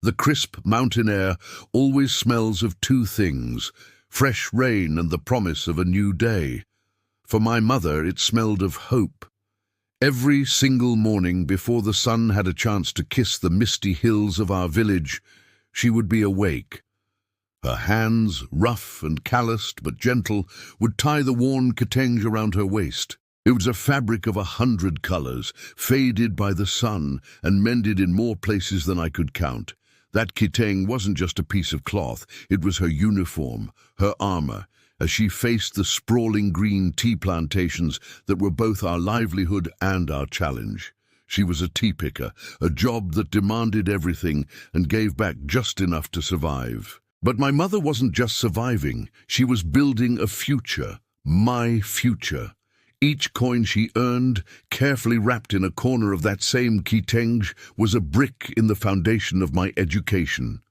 The crisp mountain air always smells of two things: fresh rain and the promise of a new day. For my mother, it smelled of hope. Every single morning, before the sun had a chance to kiss the misty hills of our village, she would be awake. Her hands, rough and calloused but gentle, would tie the worn kitenge around her waist. It was a fabric of 100 colors, faded by the sun and mended in more places than I could count. That kitenge wasn't just a piece of cloth, it was her uniform, her armor, as she faced the sprawling green tea plantations that were both our livelihood and our challenge. She was a tea picker, a job that demanded everything and gave back just enough to survive. But my mother wasn't just surviving, she was building a future, my future. Each coin she earned, carefully wrapped in a corner of that same kitenge, was a brick in the foundation of my education.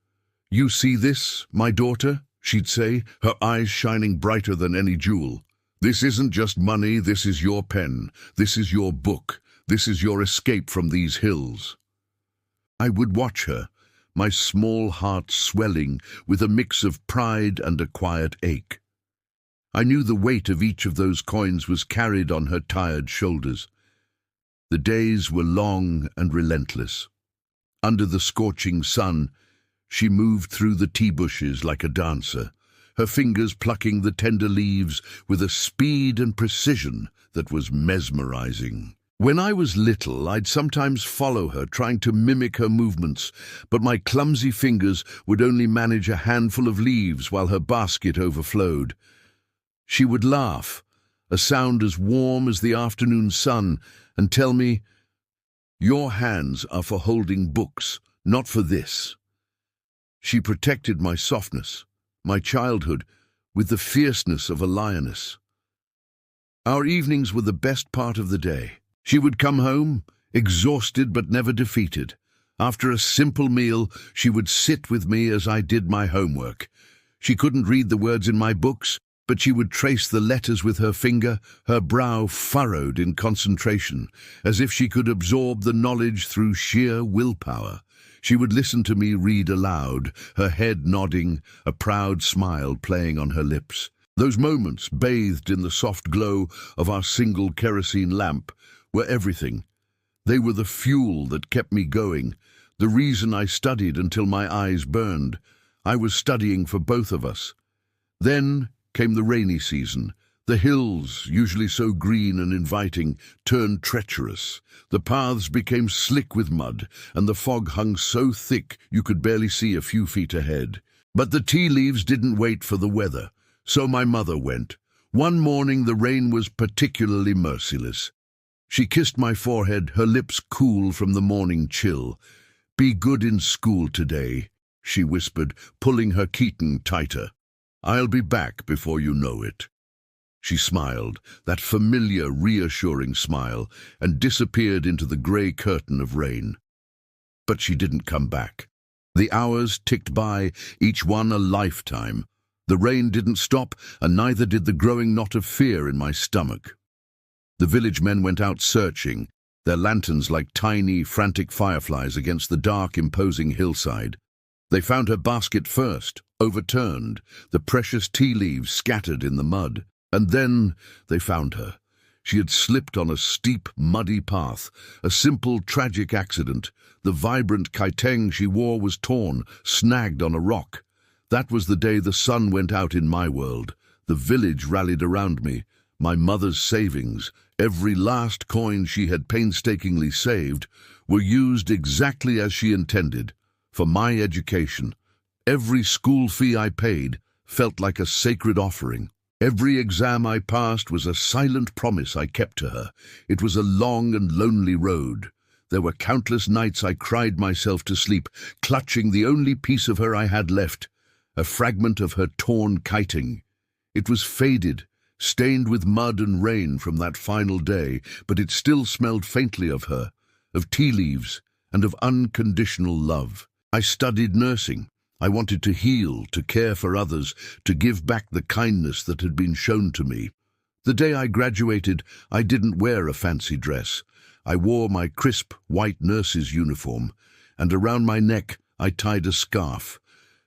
"You see this, my daughter?" she'd say, her eyes shining brighter than any jewel. "This isn't just money, this is your pen, this is your book, this is your escape from these hills." I would watch her, my small heart swelling with a mix of pride and a quiet ache. I knew the weight of each of those coins was carried on her tired shoulders. The days were long and relentless. Under the scorching sun, she moved through the tea bushes like a dancer, her fingers plucking the tender leaves with a speed and precision that was mesmerizing. When I was little, I'd sometimes follow her, trying to mimic her movements, but my clumsy fingers would only manage a handful of leaves while her basket overflowed. She would laugh, a sound as warm as the afternoon sun, and tell me, "Your hands are for holding books, not for this." She protected my softness, my childhood, with the fierceness of a lioness. Our evenings were the best part of the day. She would come home, exhausted but never defeated. After a simple meal, she would sit with me as I did my homework. She couldn't read the words in my books, but she would trace the letters with her finger, her brow furrowed in concentration, as if she could absorb the knowledge through sheer willpower. She would listen to me read aloud, her head nodding, a proud smile playing on her lips. Those moments, bathed in the soft glow of our single kerosene lamp, were everything. They were the fuel that kept me going, the reason I studied until my eyes burned. I was studying for both of us. Then came the rainy season. The hills, usually so green and inviting, turned treacherous. The paths became slick with mud, and the fog hung so thick you could barely see a few feet ahead. But the tea leaves didn't wait for the weather, so my mother went. One morning the rain was particularly merciless. She kissed my forehead, her lips cool from the morning chill. "Be good in school today," she whispered, pulling her kitenge tighter. "I'll be back before you know it." She smiled, that familiar, reassuring smile, and disappeared into the grey curtain of rain. But she didn't come back. The hours ticked by, each one a lifetime. The rain didn't stop, and neither did the growing knot of fear in my stomach. The village men went out searching, their lanterns like tiny, frantic fireflies against the dark, imposing hillside. They found her basket first, overturned, the precious tea leaves scattered in the mud. And then they found her. She had slipped on a steep, muddy path, a simple, tragic accident. The vibrant kitenge she wore was torn, snagged on a rock. That was the day the sun went out in my world. The village rallied around me. My mother's savings, every last coin she had painstakingly saved, were used exactly as she intended, for my education. Every school fee I paid felt like a sacred offering. Every exam I passed was a silent promise I kept to her. It was a long and lonely road. There were countless nights I cried myself to sleep, clutching the only piece of her I had left, a fragment of her torn kitenge. It was faded, stained with mud and rain from that final day, but it still smelled faintly of her, of tea leaves, and of unconditional love. I studied nursing. I wanted to heal, to care for others, to give back the kindness that had been shown to me. The day I graduated, I didn't wear a fancy dress. I wore my crisp, white nurse's uniform, and around my neck I tied a scarf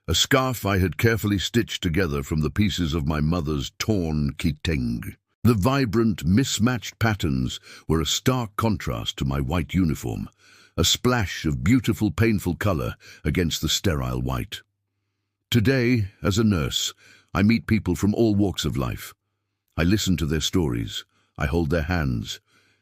I had carefully stitched together from the pieces of my mother's torn kitenge. The vibrant, mismatched patterns were a stark contrast to my white uniform, a splash of beautiful, painful color against the sterile white. Today, as a nurse, I meet people from all walks of life. I listen to their stories, I hold their hands,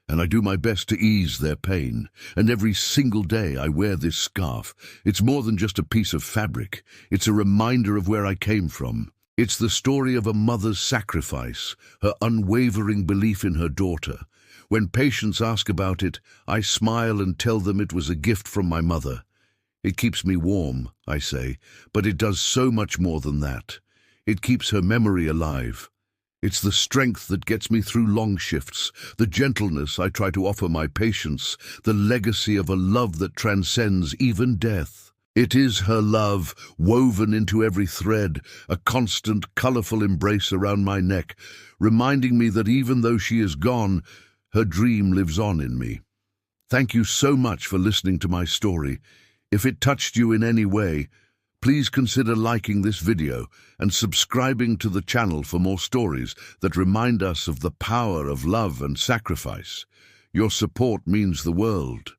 and I do my best to ease their pain. And every single day I wear this scarf. It's more than just a piece of fabric. It's a reminder of where I came from. It's the story of a mother's sacrifice, her unwavering belief in her daughter. When patients ask about it, I smile and tell them it was a gift from my mother. It keeps me warm, I say, but it does so much more than that. It keeps her memory alive. It's the strength that gets me through long shifts, the gentleness I try to offer my patients, the legacy of a love that transcends even death. It is her love, woven into every thread, a constant, colorful embrace around my neck, reminding me that even though she is gone, her dream lives on in me. Thank you so much for listening to my story. If it touched you in any way, please consider liking this video and subscribing to the channel for more stories that remind us of the power of love and sacrifice. Your support means the world.